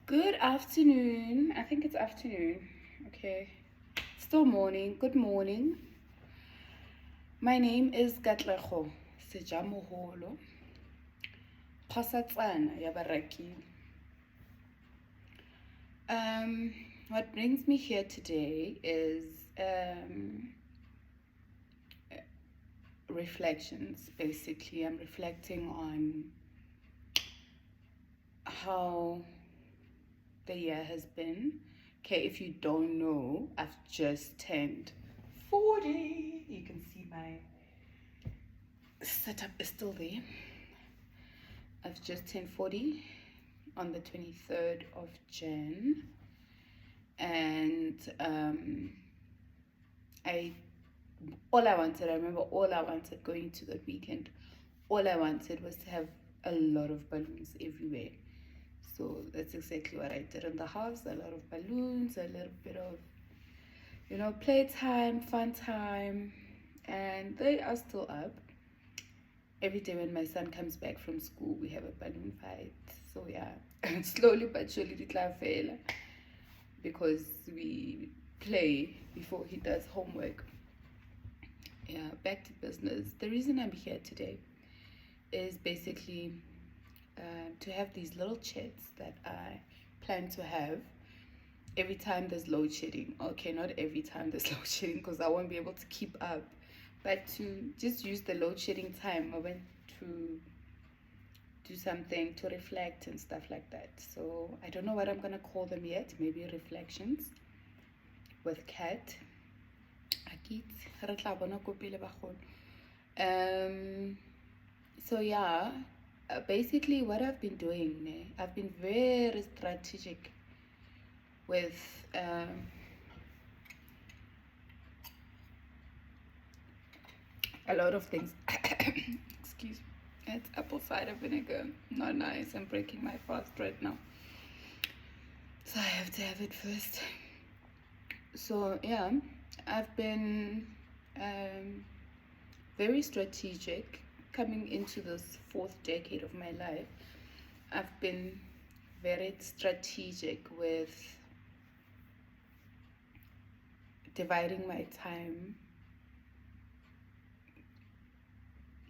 Good afternoon. I think it's afternoon. Okay. Still morning. Good morning. My name is Katlego Sejamoholo. Khosatsana ya baraki. What brings me here today is reflections. Basically, I'm reflecting on how the year has been. Okay, if you don't know, I've just turned 40. You can see my setup is still there. I've just turned 40 on the 23rd of Jan. And I remember all I wanted going to that weekend, all I wanted was to have a lot of balloons everywhere. So that's exactly what I did in the house. A lot of balloons, a little bit of playtime, fun time. And they are still up. Every day when my son comes back from school, we have a balloon fight. So yeah, slowly but surely it fail because we play before he does homework. Yeah, back to business. The reason I'm here today is basically to have these little chats that I plan to have every time there's load shedding. Okay, not every time there's load shedding because I won't be able to keep up, but to just use the load shedding time moment to do something, to reflect and stuff like that. So I don't know what I'm gonna call them yet. Maybe reflections with Kat. So yeah, basically what I've been doing, I've been very strategic with a lot of things. Excuse me. It's apple cider vinegar. Not nice. I'm breaking my fast right now. So I have to have it first. So yeah, I've been very strategic coming into this fourth decade of my life. I've been very strategic with dividing my time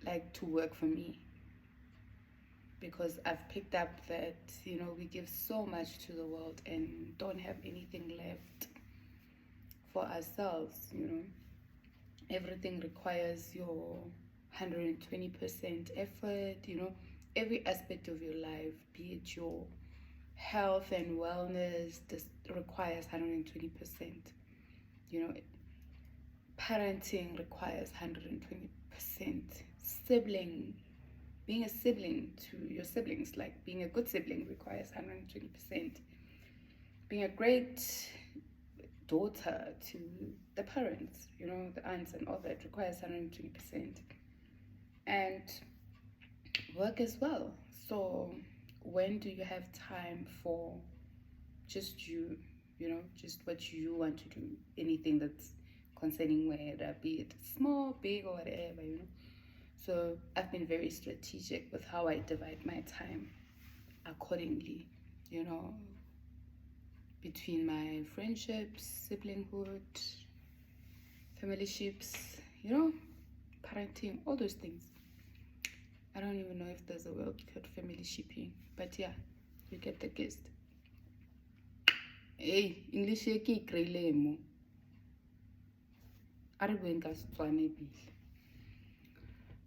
like to work for me, because I've picked up that we give so much to the world and don't have anything left for ourselves. Everything requires your 120% effort. Every aspect of your life, be it your health and wellness, this requires 120%. Parenting requires 120%. Being a sibling to your siblings, like being a good sibling, requires 120%. Being a great daughter to the parents, the aunts and all that, requires 120%. And work as well. So when do you have time for just just what you want to do? Anything that's concerning whether be it small, big, or whatever. So I've been very strategic with how I divide my time accordingly, between my friendships, siblinghood, familyships, parenting, all those things. I don't even know if there's a word called family shipping, but yeah, you get the gist. Hey, English ke kreile mo.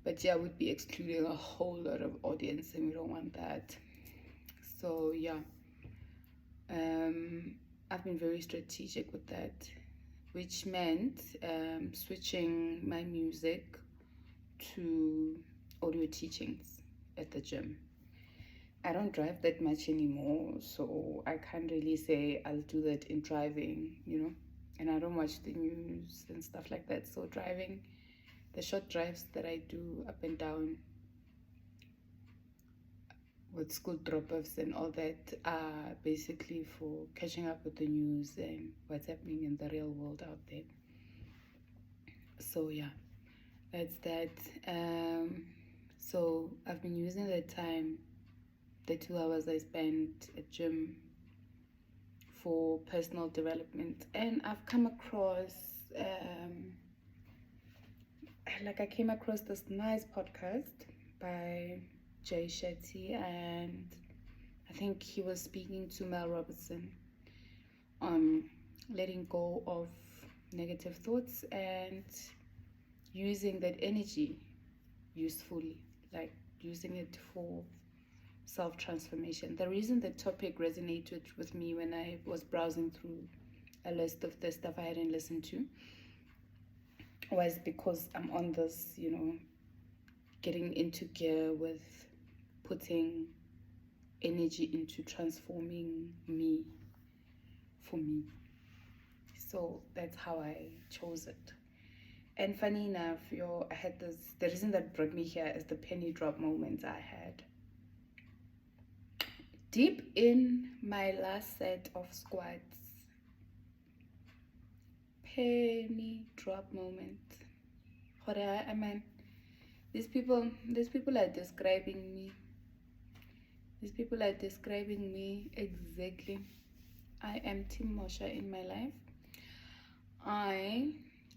But yeah, we'd be excluding a whole lot of audience and we don't want that. So yeah, I've been very strategic with that, which meant switching my music to audio teachings at the gym. I don't drive that much anymore, so I can't really say I'll do that in driving, and I don't watch the news and stuff like that. So driving, the short drives that I do up and down with school drop-offs and all that are basically for catching up with the news and what's happening in the real world out there. So yeah, that's that. So I've been using the time, the 2 hours I spent at gym, for personal development. And I've come across I came across this nice podcast by Jay Shetty, and I think he was speaking to Mel Robertson on letting go of negative thoughts and using that energy usefully, like using it for self-transformation. The reason the topic resonated with me when I was browsing through a list of the stuff I hadn't listened to was because I'm on this, getting into gear with putting energy into transforming me for me. So that's how I chose it. And funny enough, I had this, the reason that brought me here is the penny drop moment I had. Deep in my last set of squats, penny drop moment. I mean, these people are describing me. These people are describing me exactly. I am TeamMosha in my life. I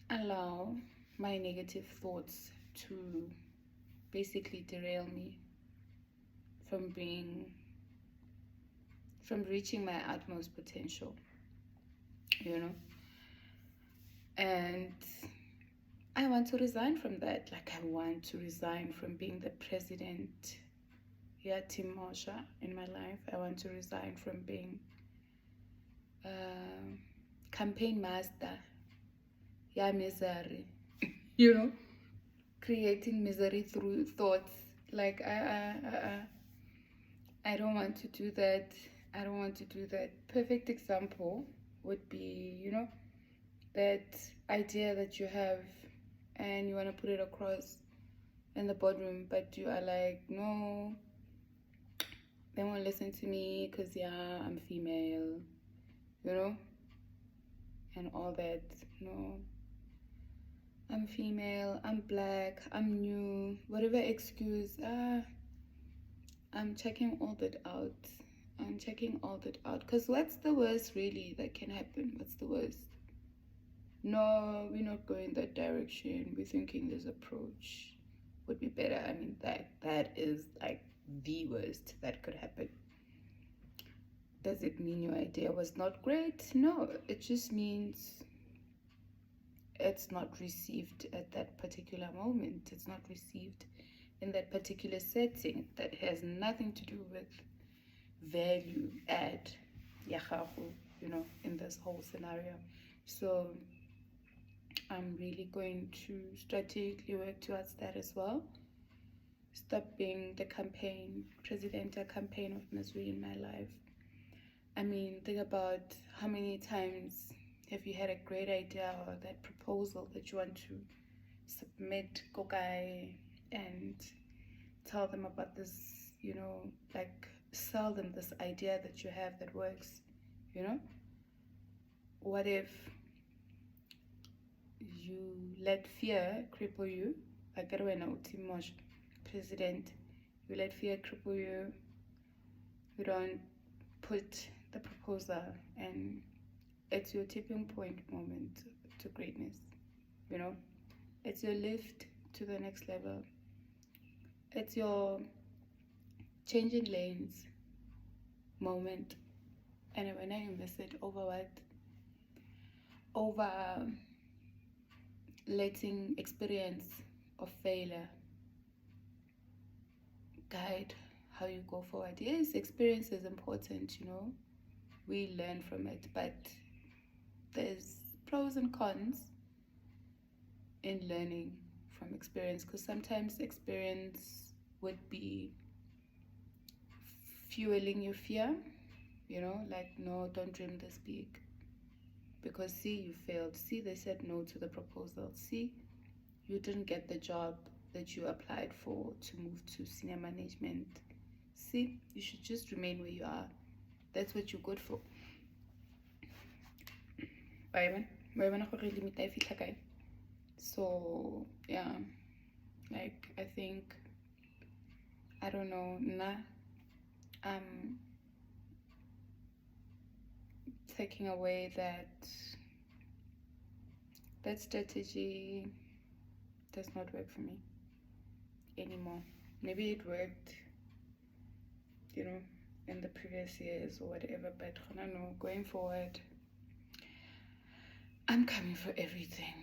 allow my negative thoughts to basically derail me from reaching my utmost potential, and I want to resign from that. Like, I want to resign from being the president, TeamMosha in my life. I want to resign from being campaign master, misery, creating misery through thoughts. Like, I don't want to do that. I don't want to do that. Perfect example would be, that idea that you have and you want to put it across in the boardroom, but you are like, no, they won't listen to me because, I'm female, and all that. No, I'm female, I'm black, I'm new, whatever excuse. I'm checking all that out. Because what's the worst really that can happen? What's the worst? No, we're not going that direction. We're thinking this approach would be better. I mean, that is like the worst that could happen. Does it mean your idea was not great? No, it just means it's not received at that particular moment. It's not received in that particular setting. That has nothing to do with value add, in this whole scenario. So I'm really going to strategically work towards that as well. Stop being the presidential campaign of misery in my life. I mean, think about how many times have you had a great idea or that proposal that you want to submit, Kokai, and tell them about this, like sell them this idea that you have that works, What if you let fear cripple you? Like, I don't know, TeamMosha president, you let fear cripple you, you don't put the proposal, and it's your tipping point moment to greatness, it's your lift to the next level, it's your changing lanes moment. And when I invested over letting experience of failure guide how you go forward. Yes, experience is important, we learn from it, but there's pros and cons in learning from experience, because sometimes experience would be fueling your fear, like, no, don't dream this big, because see, you failed, see, they said no to the proposal, see, you didn't get the job that you applied for to move to senior management, see, you should just remain where you are, that's what you're good for. So yeah, like, I think, I don't know, taking away that strategy does not work for me anymore. Maybe it worked, you know, in the previous years or whatever, but I don't know, going forward, I'm coming for everything.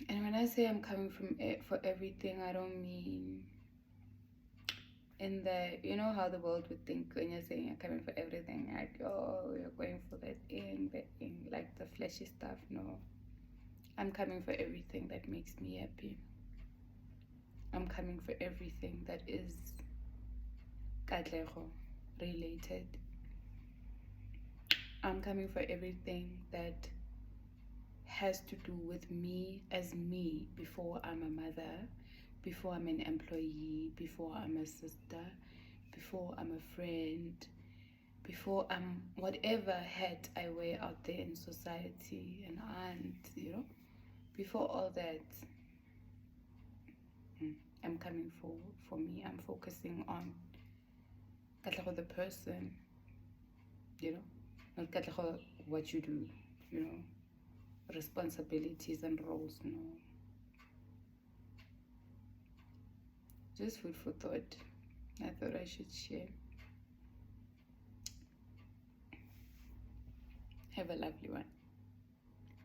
And when I say I'm coming for everything, I don't mean in the, you know how the world would think when you're saying you're coming for everything, like, oh, you're going for that like the fleshy stuff. No, I'm coming for everything that makes me happy. I'm coming for everything that is katlego related. I'm coming for everything that has to do with me as me before I'm a mother, before I'm an employee, before I'm a sister, before I'm a friend, before I'm whatever hat I wear out there in society, an aunt, you know, before all that, I'm coming for me. I'm focusing on the person, you know, not what you do, you know, responsibilities and roles, no. Just food for thought. I thought I should share. Have a lovely one.